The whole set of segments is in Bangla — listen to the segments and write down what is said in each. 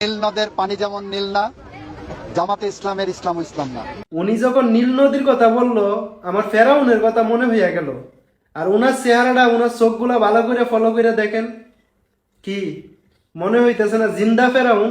নীল নদের পানি যেমন নীল না, জামাতে ইসলামের ইসলাম ইসলাম না। উনি যখন নীল নদীর কথা বললো, আমার ফেরাউনের কথা মনে হইয়া গেল। আর ওনার চেহারাটা, ওনার চোখগুলা ভালো করে ফলো করে দেখেন, কি মনে হইতেছে না জিন্দা ফেরাউন?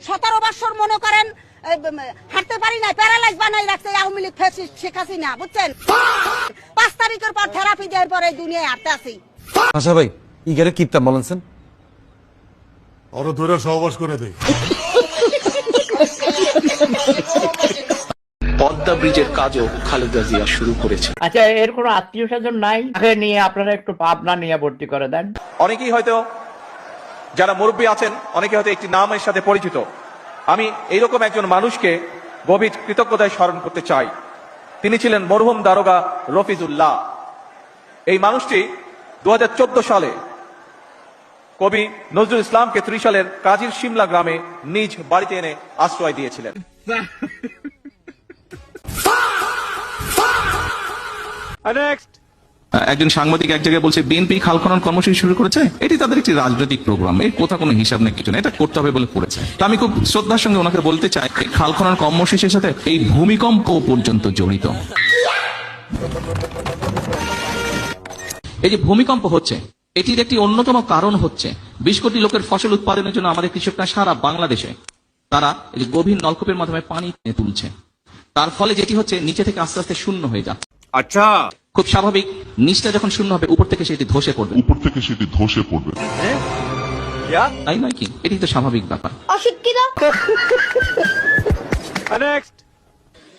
সতেরো বছর মনে করেন হাঁটতে পারি না, প্যারালাইজ বানাই রাখছে আওয়ামী লীগ ফ্যাসিস্ট শেখ হাসিনা, বুঝছেন? 5 তারিখের পর থেরাপি দেওয়ার পরে দুনিয়ায় হাঁটতে আসি। আশা ভাই ইগারে কিপটা বলেছেন আরো ধরে সহবাস করে দেয়। পদ্মা ব্রিজের কাজও খালেদা জিয়া শুরু করেছে। আচ্ছা, এর কোনো আত্মীয় স্বজন নাই? তাকে নিয়ে আপনারা একটু পাবনা নিয়ে ভর্তি করে দেন। অনেকেই হয়তো যারা মুরব্বী আছেন, অনেকে হয়তো একটি নামের সাথে পরিচিত। আমি এইরকম একজন মানুষকে গভীর কৃতজ্ঞতায় স্মরণ করতে চাই। তিনি ছিলেন মরহুম দারোগা রফিজুল্লাহ। এই মানুষটি 2014 সালে কবি নজরুল ইসলামকে ত্রিশালের কাজীর শিমলা গ্রামে নিজ বাড়িতে এনে আশ্রয় দিয়েছিলেন। একজন সাংবাদিক এক জায়গায় বলছে বিএনপি খাল খনন কর্মসূচি শুরু করেছে, এটি তাদের একটি রাজনৈতিক প্রোগ্রাম, এর কোথাও কোনো হিসাব নেই, কিছু না, এটা করতে হবে বলে করেছে। তো আমি খুব শ্রদ্ধার সঙ্গে ওনাকে বলতে চাই, খাল খনন কর্মসূচির সাথে এই ভূমিকম্প পর্যন্ত জড়িত। এই যে ভূমিকম্প হচ্ছে, এটির একটি অন্যতম কারণ হচ্ছে 20 কোটি লোকের ফসল উৎপাদনের জন্য আমাদের কৃষকরা সারা বাংলাদেশে তারা এই যে গভীর নলকূপের মাধ্যমে পানি তুলছে। তার ফলে যেটি হচ্ছে, নিচে থেকে আস্তে আস্তে শূন্য হয়ে যাচ্ছে। আচ্ছা, খুব স্বাভাবিক, নিচটা যখন শূন্য হবে উপর থেকে সেটি ধসে পড়বে, তাই নয় কি? এটি তো স্বাভাবিক ব্যাপার। অশিক্ষিত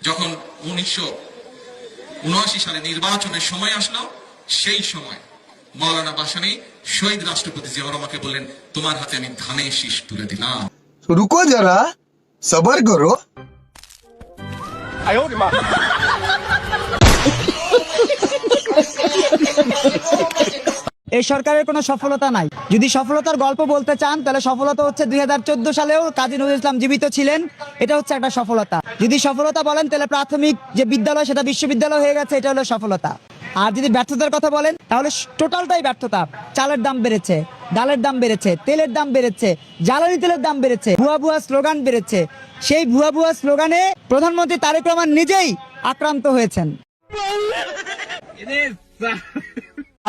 যখন 1979 সালে নির্বাচনের সময় আসলো, সেই সময় মাওলানা ভাসানী শহীদ রাষ্ট্রপতি জিয়াউর রহমানকে বললেন, তোমার হাতে আমি ধানের শীষ তুলে দিলাম। रुको जरा सबर करो। এই সরকারের কোনো সফলতা নাই। যদি সফলতার গল্প বলতে চান, তাহলে সফলতা হচ্ছে 2014 সালেও কাজী নজরুল ইসলাম জীবিত ছিলেন, এটা হচ্ছে একটা সফলতা। যদি সফলতা বলেন, তাহলে প্রাথমিক যে বিদ্যালয় সেটা বিশ্ববিদ্যালয় হয়ে গেছে, এটা হলো সফলতা। আর যদি ব্যর্থতার কথা বলেন, তাহলে টোটালটাই ব্যর্থতা। চালের দাম বেড়েছে, ডালের দাম বেড়েছে, তেলের দাম বেড়েছে, জ্বালানি তেলের দাম বেড়েছে, ভুয়া ভুয়া স্লোগান বেড়েছে। সেই ভুয়া ভুয়া স্লোগানে প্রধানমন্ত্রী তারেক রহমান নিজেই আক্রান্ত হয়েছেন।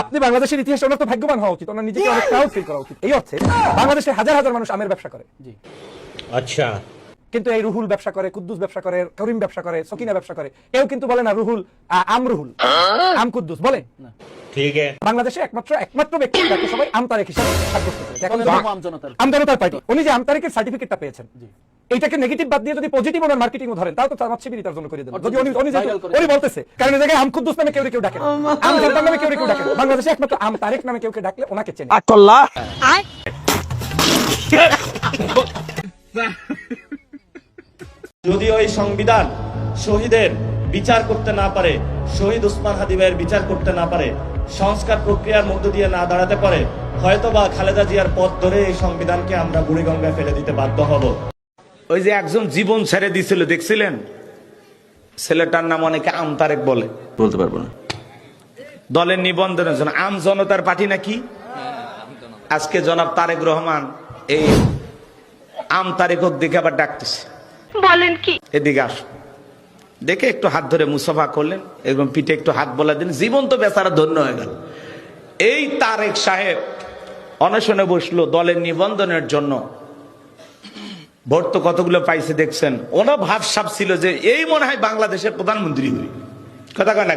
আপনি বাংলাদেশের ইতিহাসে ওনার তো ভাগ্যবান হওয়া উচিত, ওনার নিজেকে অনেক প্রাউড ফিল করা উচিত। এই অর্থে বাংলাদেশে হাজার হাজার মানুষ আমের ব্যবসা করে, আচ্ছা, কিন্তু এই রুহুল ব্যবসা করে, কুদ্দুস ব্যবসা করে, করিম ব্যবসা করে, সকিনা ব্যবসা করে। কেউ কিন্তু বলে না রুহুল রুহুল আম কুদ্দুস বলে। ঠিক আছে, বাংলাদেশে একমাত্র ব্যক্তি যাকে সবাই আমতারেক হিসেবে সাব্যস্ত করে, আম জনতার পার্টি। উনি যে আমতারেকের সার্টিফিকেটটা পেয়েছেন, এইটাকে নেগেটিভ বাদ দিয়ে যদি পজিটিভ ওনার মার্কেটিং ধরেন, তাও তো জামাত শিবির তার জন্য করে দেন। যদি উনি বলতেছে, কারণ এই জায়গায় আম কুদ্দুস নামে কেউ ডাকে, আম জনতার নামে কেউ ডাকে, বাংলাদেশে একমাত্র আম তারেক নামে কেউ ডাকলে ওনাকে চেনে। যদিও এই সংবিধান শহীদের বিচার করতে না পারে, শহীদ ওসমান হাদি ভাইয়ের বিচার করতে না পারে, সংস্কার প্রক্রিয়ার মধ্য দিয়ে না দাঁড়াতে পারে, হয়তোবা খালেদা জিয়ার পথ ধরে এই সংবিধানকে আমরা বুড়িগঙ্গায় ফেলে দিতে বাধ্য হব। ওই যে একজন জীবন ছেড়ে দিছিল, দেখছিলেন? ছেলেটার নাম অনেকে আম তারেক বলে, বলতে পারবো না। দলের নিবন্ধনের জন্য আম জনতার পার্টি নাকি? আজকে জনাব তারেক রহমান এই আম তারেকক দেখে আবার ডাকতেছে, বলেন কি? এদিকে আস, দেখে একটু হাত ধরে মুসাফা করলেন, এরকম পিঠে একটু হাত বলা দিন, জীবন তো বেচারা ধন্য হয়ে গেল। এই তারেক সাহেব অনশনে বসলো দলের নিবন্ধনের জন্য। ভোট তো কতগুলো পাইছে দেখছেন। ওনার ভাবসাব ছিল যে এই মনে হয় বাংলাদেশের প্রধানমন্ত্রী হই। কথা কয় না,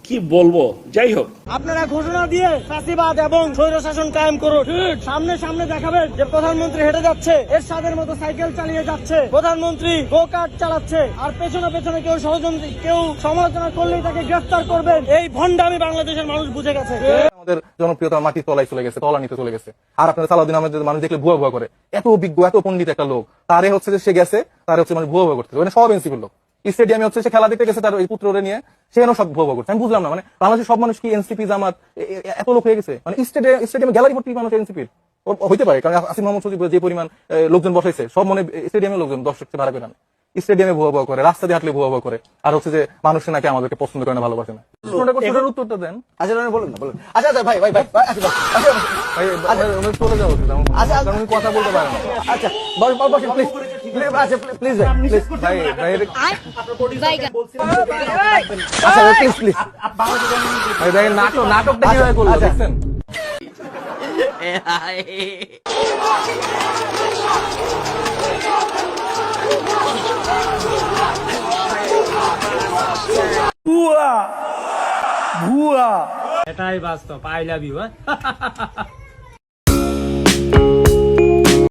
কি বলবো, যাই হোক, আপনারা ঘোষণা দিয়ে ফ্যাসিবাদ এবং স্বৈরশাসন কায়েম করুন। সামনে সামনে দেখাবেন যে প্রধানমন্ত্রী হেঁটে যাচ্ছে, এরশাদের মতো সাইকেল চালিয়ে যাচ্ছে, প্রধানমন্ত্রী গো কার্ট চালাচ্ছে, আর পেছনে পেছনে কেউ ষড়যন্ত্র, কেউ সমালোচনা করলেই তাকে গ্রেফতার করবেন। এই ভণ্ডামি বাংলাদেশের মানুষ বুঝে গেছে। আমাদের জনপ্রিয়তা মাটি তলায় চলে গেছে, তলানিতে চলে গেছে। আর আপনাদের সালাউদ্দিন আহমেদের মানুষ দেখলে ভুয়া ভুয়া করে, এত অভিজ্ঞ এত পণ্ডিত একটা লোক, তারে হচ্ছে যে সে গেছে, তারে হচ্ছে মানে ভুয়া ভুয়া করতে, মানে সব এনসিপির লোক। স্টেডিয়ামে হচ্ছে সে খেলা দেখতে গেছে, তার ওই পুত্ররে নিয়ে সেখানেও সব ভুয়া ভুয়া করছে। আমি বুঝলাম না, মানে বাংলাদেশের সব মানুষ কি এনসিপি জামাত এত লোক হয়ে গেছে, মানে স্টেডিয়ামে গ্যালারি ভর্তি মানুষ এনসিপির হইতে পারে, কারণ আসিফ মোহাম্মদ সজীব যে পরিমাণ লোকজন বসাইছে, সব মনে স্টেডিয়ামে লোকজন দর্শক ভাড়া করে না, স্টেডিয়ামে ভুয়া ভুয়া করে, রাস্তা দিয়ে হাঁটলে ভুয়া ভুয়া করে, আর হচ্ছে যে মানুষকে নাকি আমাদেরকে পছন্দ করে না, ভালোবাসে না। উত্তরটা দেন। আচ্ছা বলুন না, বলুন। আচ্ছা ভাই ভাই ভাই আচ্ছা চলে যাওয়া উচিত, কারণ উনি কথা বলতে পারেন না। আচ্ছা বসেন প্লিজ, আচ্ছা প্লিজ ভাই ভাই আচ্ছা প্লিজ প্লিজ ভাই ভাই নাটকটা কিভাবে করলো দেখছেন? এটাই বাস্তব। I love you.